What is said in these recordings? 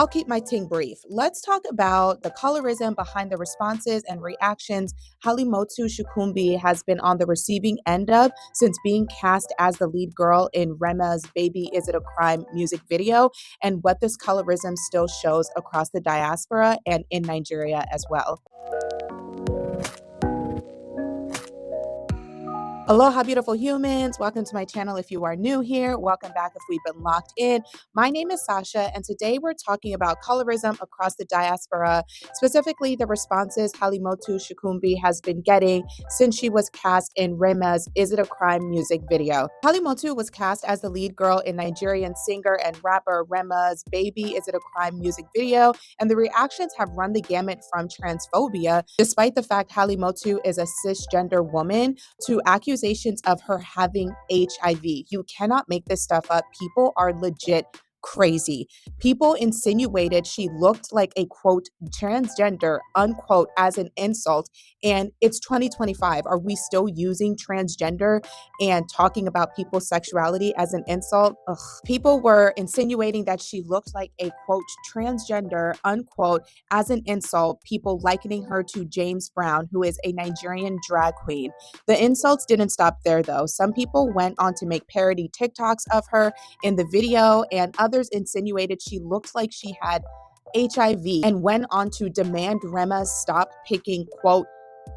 I'll keep my ting brief. Let's talk about the colorism behind the responses and reactions Halimotu Shokunbi has been on the receiving end of since being cast as the lead girl in Rema's Baby Is It a Crime music video, and what this colorism still shows across the diaspora and in Nigeria as well. Aloha, beautiful humans. Welcome to my channel. If you are new here, welcome back if we've been locked in. My name is Sasha, and today we're talking about colorism across the diaspora, specifically the responses Halimotu Shokunbi has been getting since she was cast in Rema's Is It a Crime music video. Halimotu was cast as the lead girl in Nigerian singer and rapper Rema's Baby Is It a Crime music video, and the reactions have run the gamut from transphobia, despite the fact Halimotu is a cisgender woman, to accusations of her having HIV. You cannot make this stuff up. People are legit crazy. People insinuated she looked like a quote transgender unquote as an insult, and it's 2025. Are we still using transgender and talking about people's sexuality as an insult? Ugh. People were insinuating that she looked like a quote transgender unquote as an insult, people likening her to James Brown, who is a Nigerian drag queen. The insults didn't stop there though. Some people went on to make parody TikToks of her in the video, and others insinuated she looked like she had HIV and went on to demand Rema stop picking, quote,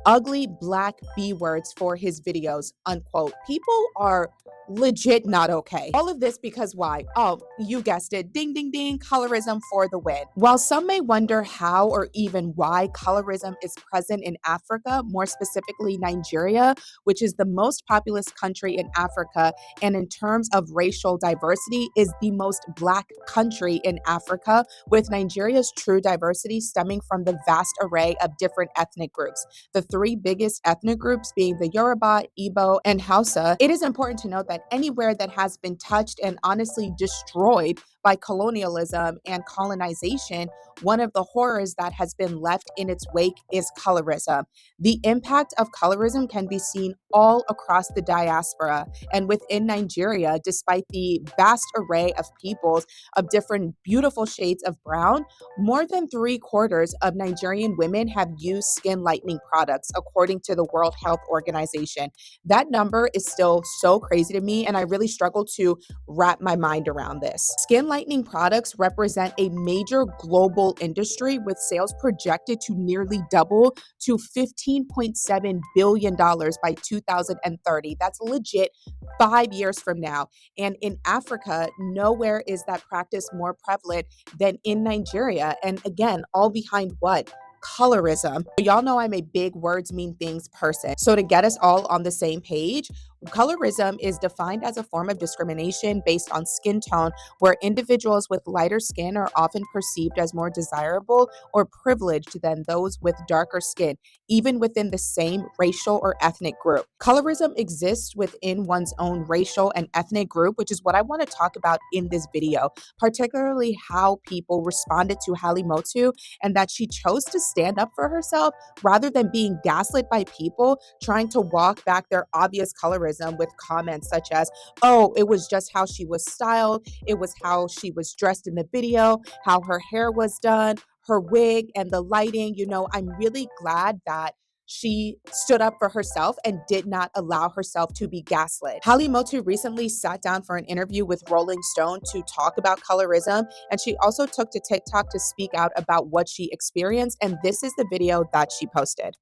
ugly black B words for his videos, unquote. People are legit not okay. All of this because why? Oh, you guessed it. Ding, ding, ding. Colorism for the win. While some may wonder how or even why colorism is present in Africa, more specifically Nigeria, which is the most populous country in Africa, and in terms of racial diversity is the most black country in Africa, with Nigeria's true diversity stemming from the vast array of different ethnic groups. The three biggest ethnic groups being the Yoruba, Igbo, and Hausa. It is important to note that anywhere that has been touched and honestly destroyed by colonialism and colonization, one of the horrors that has been left in its wake is colorism. The impact of colorism can be seen all across the diaspora and within Nigeria. Despite the vast array of peoples of different beautiful shades of brown, more than 3/4 of Nigerian women have used skin lightening products, according to the World Health Organization. That number is still so crazy to me, and I really struggle to wrap my mind around this. Skin lightening products represent a major global industry, with sales projected to nearly double to $15.7 billion by 2030. That's legit 5 years from now. And in Africa, nowhere is that practice more prevalent than in Nigeria. And again, all behind what? Colorism. Y'all know I'm a big words mean things person. So to get us all on the same page, colorism is defined as a form of discrimination based on skin tone, where individuals with lighter skin are often perceived as more desirable or privileged than those with darker skin, even within the same racial or ethnic group. Colorism exists within one's own racial and ethnic group, which is what I want to talk about in this video, particularly how people responded to Halimotu and that she chose to stand up for herself rather than being gaslit by people trying to walk back their obvious colorism with comments such as, oh, it was just how she was styled, it was how she was dressed in the video, how her hair was done, her wig, and the lighting. You know, I'm really glad that she stood up for herself and did not allow herself to be gaslit. Halimotu recently sat down for an interview with Rolling Stone to talk about colorism, and she also took to TikTok to speak out about what she experienced, and this is the video that she posted.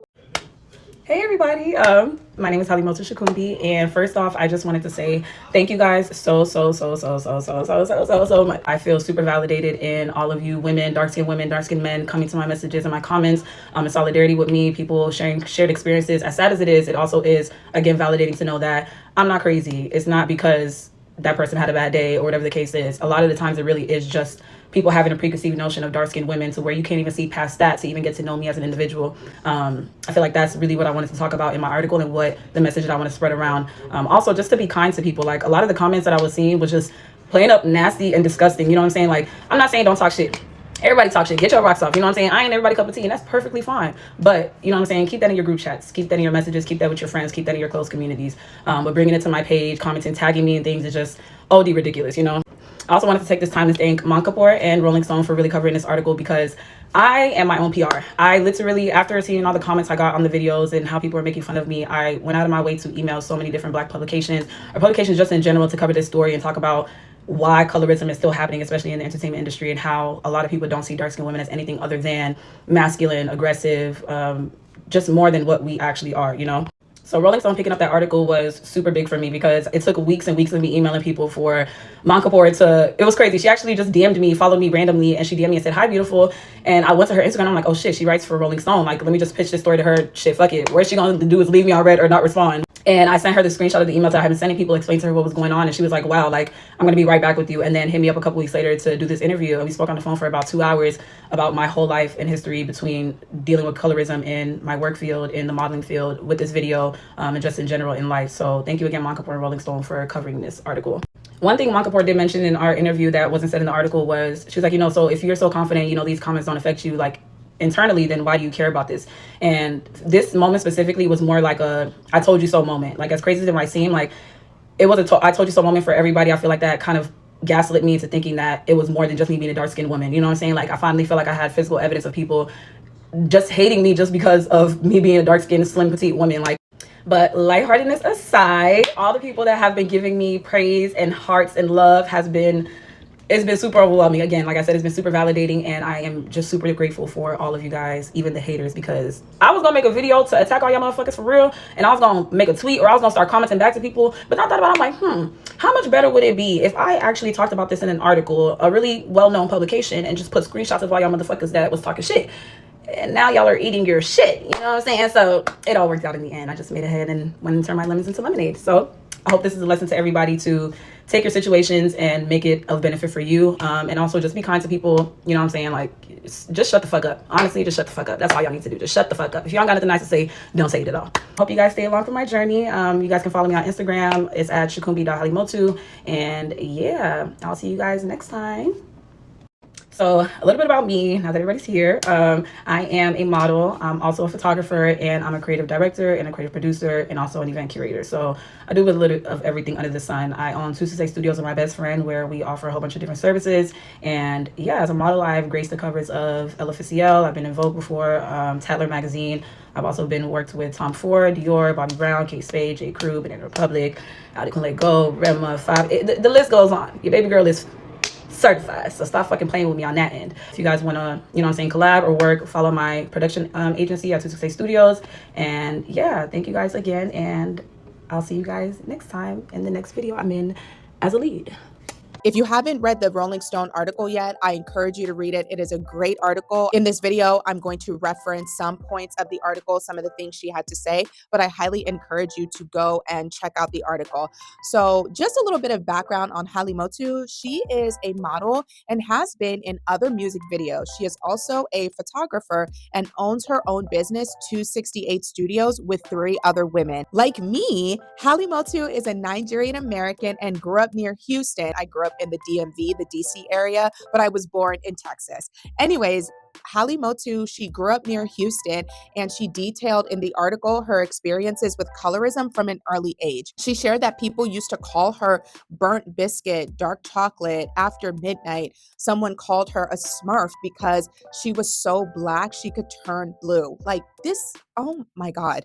Hey everybody, my name is Halimotu Shokunbi, and first off, I just wanted to say thank you guys so much. I feel super validated in all of you women, dark-skinned men coming to my messages and my comments in solidarity with me, people sharing shared experiences. As sad as it is, it also is, again, validating to know that I'm not crazy. It's not because that person had a bad day or whatever the case is. A lot of the times it really is just people having a preconceived notion of dark-skinned women to where you can't even see past that to even get to know me as an individual. I feel like that's really what I wanted to talk about in my article and what the message that I want to spread around. Also, just to be kind to people. Like, a lot of the comments that I was seeing was just plain up nasty and disgusting. You know what I'm saying? Like, I'm not saying don't talk shit. Everybody talk shit. Get your rocks off. You know what I'm saying? I ain't everybody cup of tea, and that's perfectly fine. But you know what I'm saying? Keep that in your group chats. Keep that in your messages. Keep that with your friends. Keep that in your close communities. But bringing it to my page, commenting, tagging me, and things is just OD ridiculous. You know. I also wanted to take this time to thank Kapoor and Rolling Stone for really covering this article, because I am my own PR. I literally, after seeing all the comments I got on the videos and how people were making fun of me, I went out of my way to email so many different Black publications, or publications just in general, to cover this story and talk about why colorism is still happening, especially in the entertainment industry, and how a lot of people don't see dark-skinned women as anything other than masculine, aggressive, just more than what we actually are, you know? So Rolling Stone picking up that article was super big for me, because it took weeks and weeks of me emailing people for Kapoor to, it was crazy. She actually just DM'd me, followed me randomly, and she DM'd me and said, "Hi, beautiful." And I went to her Instagram. I'm like, oh shit, she writes for Rolling Stone. Like, let me just pitch this story to her. Shit, fuck it. What's she going to do is leave me on red or not respond. And I sent her the screenshot of the email that I had been sending people, explained to her what was going on. And she was like, wow, like, I'm going to be right back with you. And then hit me up a couple weeks later to do this interview. And we spoke on the phone for about 2 hours about my whole life and history between dealing with colorism in my work field, in the modeling field, with this video, and just in general in life. So thank you again, Kapoor and Rolling Stone, for covering this article. One thing Kapoor did mention in our interview that wasn't said in the article was, she was like, you know, so if you're so confident, you know, these comments don't affect you, like, internally, then why do you care about this? And this moment specifically was more like a I told you so moment. Like, as crazy as it might seem, like, it was a I told you so moment for everybody. I feel like that kind of gaslit me into thinking that it was more than just me being a dark-skinned woman. You know what I'm saying? Like, I finally feel like I had physical evidence of people just hating me just because of me being a dark-skinned, slim, petite woman. Like, but lightheartedness aside, all the people that have been giving me praise and hearts and love it's been super overwhelming. Again, like I said, it's been super validating, and I am just super grateful for all of you guys, even the haters, because I was gonna make a video to attack all y'all motherfuckers for real, and I was gonna make a tweet, or I was gonna start commenting back to people, but I thought about it, I'm like, how much better would it be if I actually talked about this in an article, a really well-known publication, and just put screenshots of all y'all motherfuckers that was talking shit. And now y'all are eating your shit, you know what I'm saying? So it all worked out in the end. I just made ahead and went and turned my lemons into lemonade. So I hope this is a lesson to everybody to take your situations and make it of benefit for you. And also just be kind to people, you know what I'm saying? Like, just shut the fuck up. Honestly, just shut the fuck up. That's all y'all need to do. Just shut the fuck up. If y'all got nothing nice to say, don't say it at all. Hope you guys stay along for my journey. You guys can follow me on Instagram. It's at shokunbi.halimotu. And yeah, I'll see you guys next time. So a little bit about me, now that everybody's here. I am a model. I'm also a photographer, and I'm a creative director and a creative producer, and also an event curator. So I do a little of everything under the sun. I own 268 Studios with my best friend, where we offer a whole bunch of different services. And yeah, as a model, I've graced the covers of Elle Officielle. I've been in Vogue before, Tatler magazine. I've also worked with Tom Ford, Dior, Bobby Brown, Kate Spade, J. Crew, Banana Republic, Audi Can Let Go, Rema, the list goes on. Your baby girl is certified, so stop fucking playing with me on that end. If you guys want to, you know what I'm saying, collab or work, follow my production agency at 268 Studios. And yeah, thank you guys again, and I'll see you guys next time in the next video I'm in as a lead. If you haven't read the Rolling Stone article yet, I encourage you to read it. It is a great article. In this video, I'm going to reference some points of the article, some of the things she had to say, but I highly encourage you to go and check out the article. So just a little bit of background on Halimotu. She is a model and has been in other music videos. She is also a photographer and owns her own business, 268 Studios, with 3 other women. Like me, Halimotu is a Nigerian American and grew up near Houston. I grew up in the DMV, the DC area, but I was born in Texas. Anyways, Halimotu, she grew up near Houston, and she detailed in the article her experiences with colorism from an early age. She shared that people used to call her burnt biscuit, dark chocolate, after midnight. Someone called her a smurf because she was so black she could turn blue. Like this, oh my God.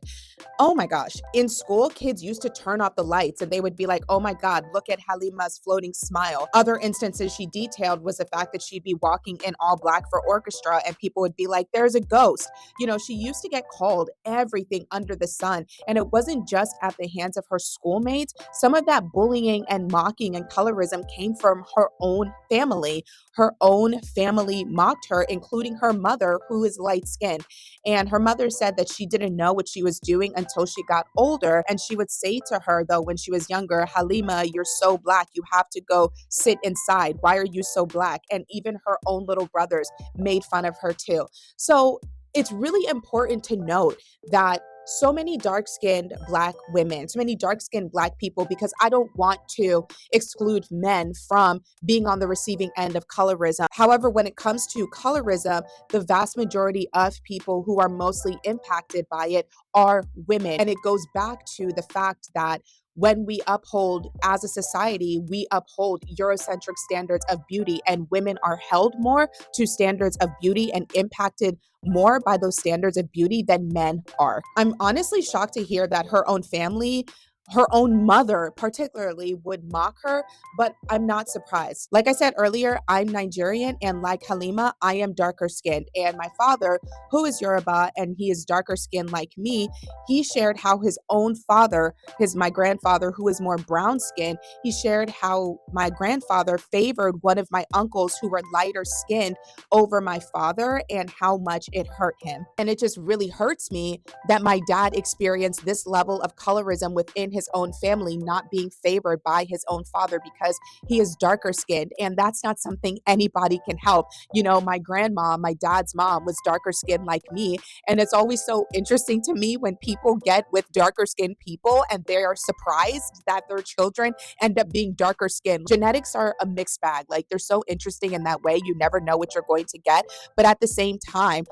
Oh my gosh. In school, kids used to turn off the lights and they would be like, oh my God, look at Halima's floating smile. Other instances she detailed was the fact that she'd be walking in all black for orchestra and people would be like, there's a ghost. You know, she used to get called everything under the sun. And it wasn't just at the hands of her schoolmates. Some of that bullying and mocking and colorism came from her own family. Her own family mocked her, including her mother, who is light skinned. And her mother said that she didn't know what she was doing until she got older. And she would say to her, though, when she was younger, Halima, you're so black. You have to go sit inside. Why are you so black? And even her own little brothers made fun of her too. So it's really important to note that so many dark skinned Black women, so many dark skinned Black people, because I don't want to exclude men from being on the receiving end of colorism. However, when it comes to colorism, the vast majority of people who are mostly impacted by it are women. And it goes back to the fact that when we uphold, as a society, we uphold Eurocentric standards of beauty, and women are held more to standards of beauty and impacted more by those standards of beauty than men are. I'm honestly shocked to hear that her own family, her own mother particularly, would mock her, but I'm not surprised. Like I said earlier, I'm Nigerian, and like Halima, I am darker skinned. And my father, who is Yoruba and he is darker skinned like me, he shared how his own father, my grandfather, who is more brown skinned, he shared how my grandfather favored one of my uncles who were lighter skinned over my father, and how much it hurt him. And it just really hurts me that my dad experienced this level of colorism within his own family, not being favored by his own father because he is darker skinned. And that's not something anybody can help. You know, my grandma, my dad's mom, was darker skinned like me. And it's always so interesting to me when people get with darker skinned people and they are surprised that their children end up being darker skinned. Genetics are a mixed bag. Like, they're so interesting in that way. You never know what you're going to get. But at the same time,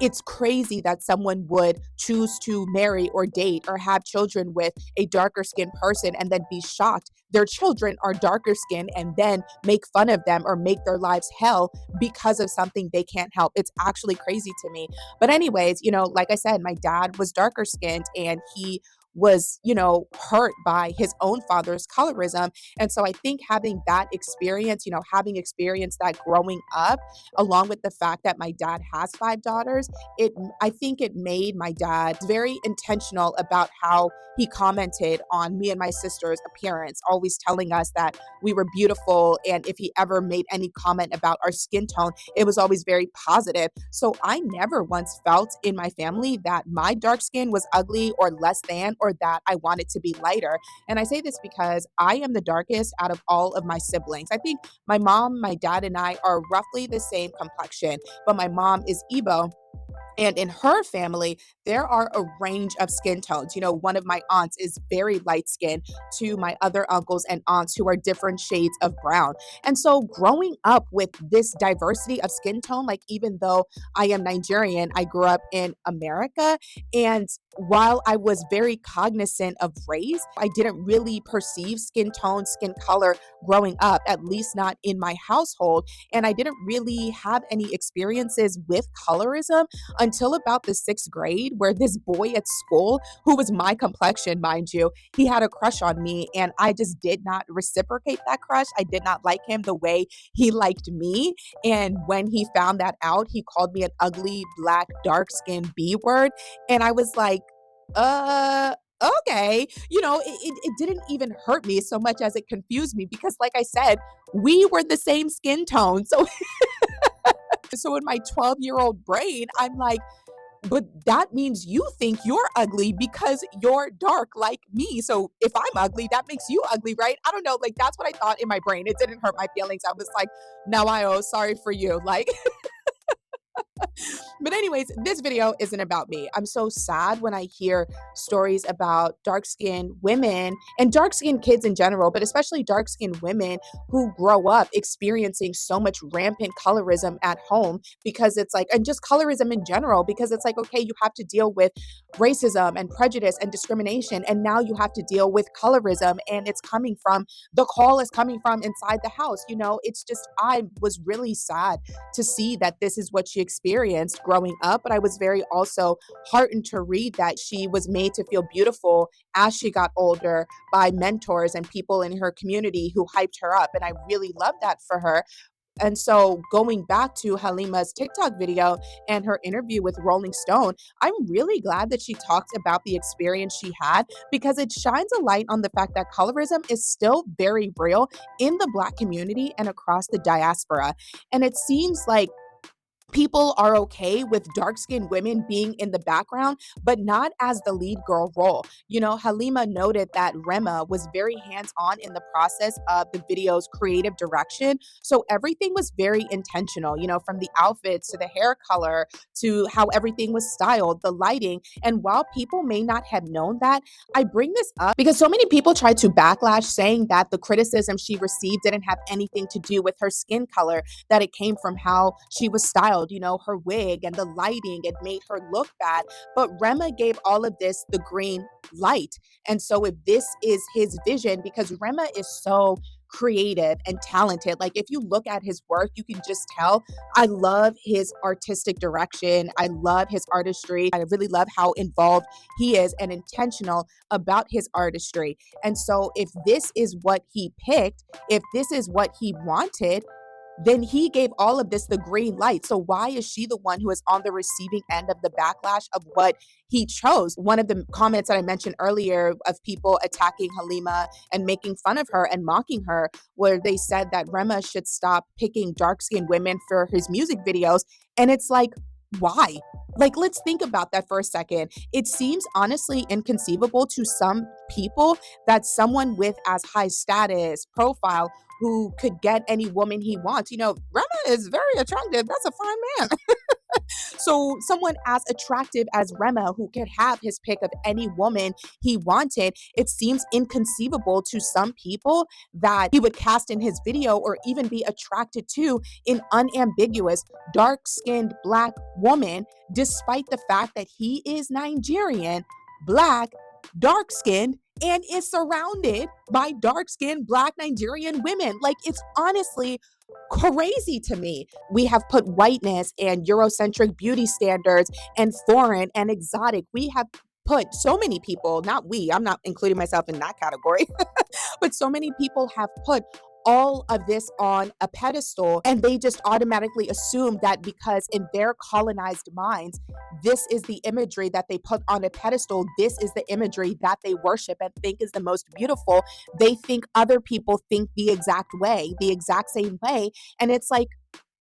it's crazy that someone would choose to marry or date or have children with a darker skinned person and then be shocked their children are darker skinned, and then make fun of them or make their lives hell because of something they can't help. It's actually crazy to me. But anyways, you know, like I said, my dad was darker skinned, and he was, you know, hurt by his own father's colorism. And so I think having that experience, you know, having experienced that growing up, along with the fact that my dad has 5 daughters, I think it made my dad very intentional about how he commented on me and my sister's appearance, always telling us that we were beautiful. And if he ever made any comment about our skin tone, it was always very positive. So I never once felt in my family that my dark skin was ugly or less than, or that I wanted to be lighter. And I say this because I am the darkest out of all of my siblings. I think my mom, my dad, and I are roughly the same complexion, but my mom is Igbo. And in her family, there are a range of skin tones. You know, one of my aunts is very light skinned, to my other uncles and aunts who are different shades of brown. And so growing up with this diversity of skin tone, like, even though I am Nigerian, I grew up in America. And while I was very cognizant of race, I didn't really perceive skin tone, skin color growing up, at least not in my household. And I didn't really have any experiences with colorism until about the 6th grade, where this boy at school, who was my complexion, mind you, he had a crush on me, and I just did not reciprocate that crush. I did not like him the way he liked me. And when he found that out, he called me an ugly, Black, dark skinned B word. And I was like, uh, okay. You know, it didn't even hurt me so much as it confused me, because, like I said, we were the same skin tone. So in my 12-year-old brain, I'm like, but that means you think you're ugly because you're dark like me. So if I'm ugly, that makes you ugly, right? I don't know. Like, that's what I thought in my brain. It didn't hurt my feelings. I was like, now I owe, sorry for you. Like, but anyways, this video isn't about me. I'm so sad when I hear stories about dark-skinned women and dark-skinned kids in general, but especially dark-skinned women who grow up experiencing so much rampant colorism at home, because it's like, and just colorism in general, because it's like, okay, you have to deal with racism and prejudice and discrimination, and now you have to deal with colorism, and it's coming from, the call is coming from inside the house. You know, it's just, I was really sad to see that this is what she experienced growing up. But I was very also heartened to read that she was made to feel beautiful as she got older by mentors and people in her community who hyped her up. And I really love that for her. And so going back to Halima's TikTok video and her interview with Rolling Stone, I'm really glad that she talked about the experience she had, because it shines a light on the fact that colorism is still very real in the Black community and across the diaspora. And it seems like people are okay with dark-skinned women being in the background, but not as the lead girl role. You know, Halima noted that Rema was very hands-on in the process of the video's creative direction. So everything was very intentional, you know, from the outfits to the hair color to how everything was styled, the lighting. And while people may not have known that, I bring this up because so many people tried to backlash saying that the criticism she received didn't have anything to do with her skin color, that it came from how she was styled, you know, her wig and the lighting, it made her look bad. But Rema gave all of this the green light. And so if this is his vision, because Rema is so creative and talented. Like if you look at his work, you can just tell. I love his artistic direction. I love his artistry. I really love how involved he is and intentional about his artistry. And so if this is what he picked, if this is what he wanted, then he gave all of this the green light. So why is she the one who is on the receiving end of the backlash of what he chose? One of the comments that I mentioned earlier of people attacking Halima and making fun of her and mocking her, where they said that Rema should stop picking dark-skinned women for his music videos. And it's like, why? Like, let's think about that for a second. It seems honestly inconceivable to some people that someone with as high status, profile, who could get any woman he wants. You know, Rema is very attractive. That's a fine man. So someone as attractive as Rema, who could have his pick of any woman he wanted, it seems inconceivable to some people that he would cast in his video or even be attracted to an unambiguous, dark-skinned black woman, despite the fact that he is Nigerian, black, dark-skinned, and is surrounded by dark-skinned black Nigerian women. Like, it's honestly crazy to me. We have put whiteness and Eurocentric beauty standards and foreign and exotic. We have put so many people, not we, I'm not including myself in that category, but so many people have put all of this on a pedestal, and they just automatically assume that because in their colonized minds, this is the imagery that they put on a pedestal, this is the imagery that they worship and think is the most beautiful. They think other people think the exact way, the exact same way. And it's like,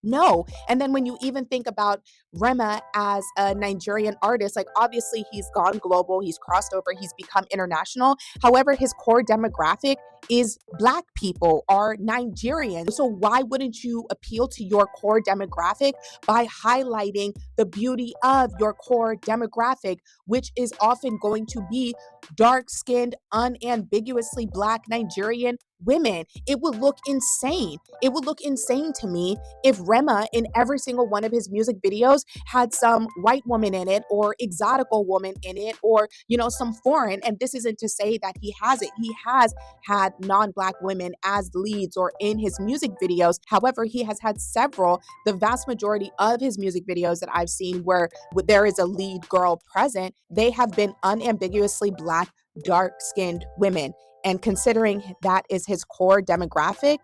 no. And then when you even think about Rema as a Nigerian artist, like obviously he's gone global, he's crossed over, he's become international. However, his core demographic is Black people, are Nigerian. So why wouldn't you appeal to your core demographic by highlighting the beauty of your core demographic, which is often going to be dark-skinned, unambiguously Black Nigerian women? It would look insane. It would look insane to me if Rema in every single one of his music videos had some white woman in it or exotical woman in it, or, you know, some foreign. And this isn't to say that he hasn't. He has had non-Black women as leads or in his music videos. However, he has had several, the vast majority of his music videos that I've seen where there is a lead girl present, they have been unambiguously Black, dark-skinned women. And considering that is his core demographic,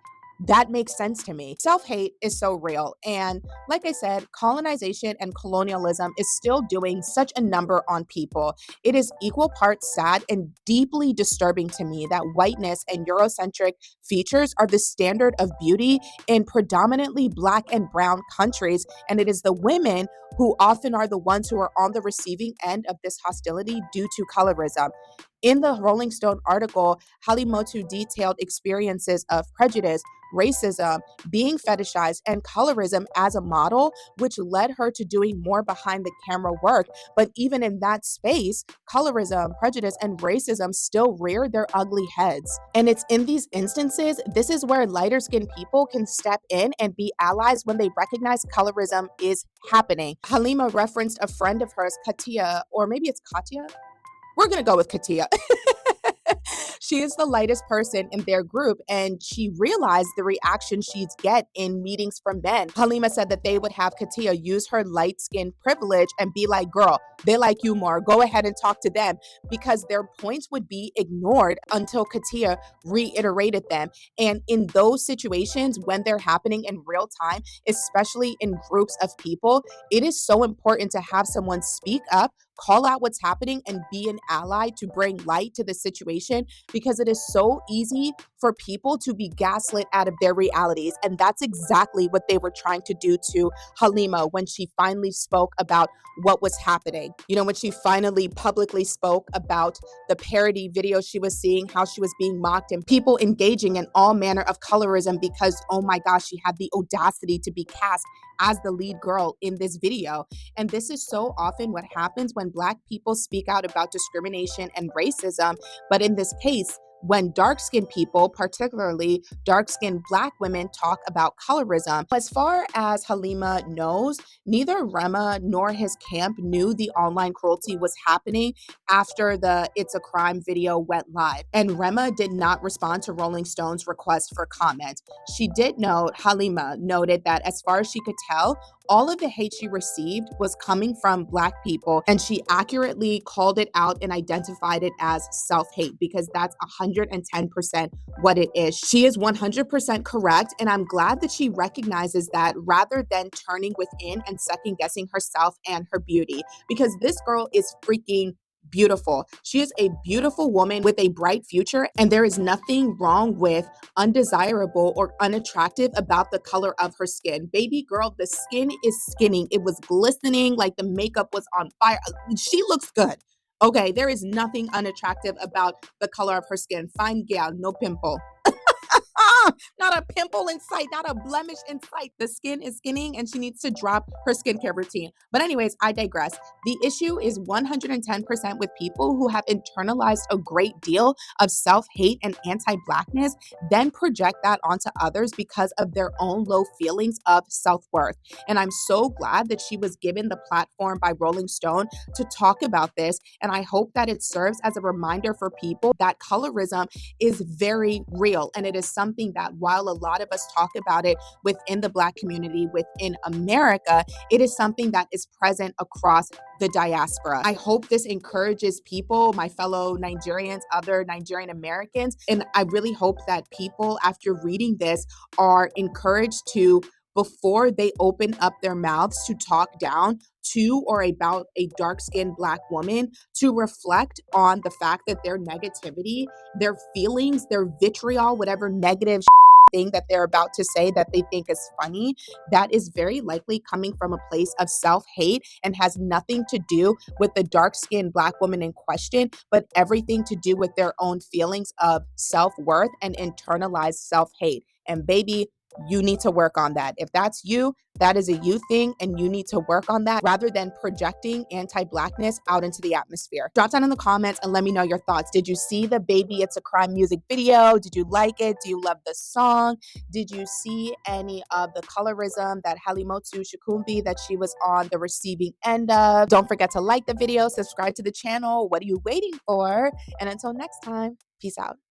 that makes sense to me. Self-hate is so real. And like I said, colonization and colonialism is still doing such a number on people. It is equal parts sad and deeply disturbing to me that whiteness and Eurocentric features are the standard of beauty in predominantly Black and brown countries. And it is the women who often are the ones who are on the receiving end of this hostility due to colorism. In the Rolling Stone article, Halimotu detailed experiences of prejudice, racism, being fetishized, and colorism as a model, which led her to doing more behind the camera work. But even in that space, colorism, prejudice, and racism still rear their ugly heads. And it's in these instances, this is where lighter skinned people can step in and be allies when they recognize colorism is happening. Halima referenced a friend of hers, Katia, or maybe it's Katia? We're going to go with Katia. She is the lightest person in their group, and she realized the reaction she'd get in meetings from men. Halima said that they would have Katia use her light skin privilege and be like, girl, they like you more. Go ahead and talk to them, because their points would be ignored until Katia reiterated them. And in those situations, when they're happening in real time, especially in groups of people, it is so important to have someone speak up, call out what's happening and be an ally to bring light to the situation, because it is so easy for people to be gaslit out of their realities. And that's exactly what they were trying to do to Halima when she finally spoke about what was happening. You know, when she finally publicly spoke about the parody video she was seeing, how she was being mocked, and people engaging in all manner of colorism because, oh my gosh, she had the audacity to be cast as the lead girl in this video. And this is so often what happens when Black people speak out about discrimination and racism. But in this case, when dark-skinned people, particularly dark-skinned Black women, talk about colorism. As far as Halima knows, neither Rema nor his camp knew the online cruelty was happening after the It's a Crime video went live. And Rema did not respond to Rolling Stone's request for comment. She did note, Halima noted that as far as she could tell, all of the hate she received was coming from Black people, and she accurately called it out and identified it as self-hate, because that's 110% what it is. She is 100% correct, and I'm glad that she recognizes that rather than turning within and second-guessing herself and her beauty, because this girl is freaking beautiful. She is a beautiful woman with a bright future, and there is nothing wrong with undesirable or unattractive about the color of her skin. Baby girl, the skin is skinning. It was glistening like the makeup was on fire. She looks good. Okay, there is nothing unattractive about the color of her skin. Fine gal, no pimple. Not a pimple in sight, not a blemish in sight. The skin is skinning and she needs to drop her skincare routine. But anyways, I digress. The issue is 110% with people who have internalized a great deal of self-hate and anti-Blackness, then project that onto others because of their own low feelings of self-worth. And I'm so glad that she was given the platform by Rolling Stone to talk about this. And I hope that it serves as a reminder for people that colorism is very real. And it is something that, while a lot of us talk about it within the Black community, within America, it is something that is present across the diaspora. I hope this encourages people, my fellow Nigerians, other Nigerian Americans, and I really hope that people, after reading this, are encouraged to, before they open up their mouths to talk down to or about a dark-skinned Black woman, to reflect on the fact that their negativity, their feelings, their vitriol, whatever negative thing that they're about to say that they think is funny, that is very likely coming from a place of self-hate and has nothing to do with the dark-skinned Black woman in question, but everything to do with their own feelings of self-worth and internalized self-hate. And baby, you need to work on that. If that's you, that is a you thing, and you need to work on that rather than projecting anti-Blackness out into the atmosphere. Drop down in the comments and let me know your thoughts. Did you see the Baby It's a Crime music video? Did you like it? Do you love the song? Did you see any of the colorism that Halimotu Shokunbi that she was on the receiving end of? Don't forget to like the video, subscribe to the channel. What are you waiting for? And until next time, peace out.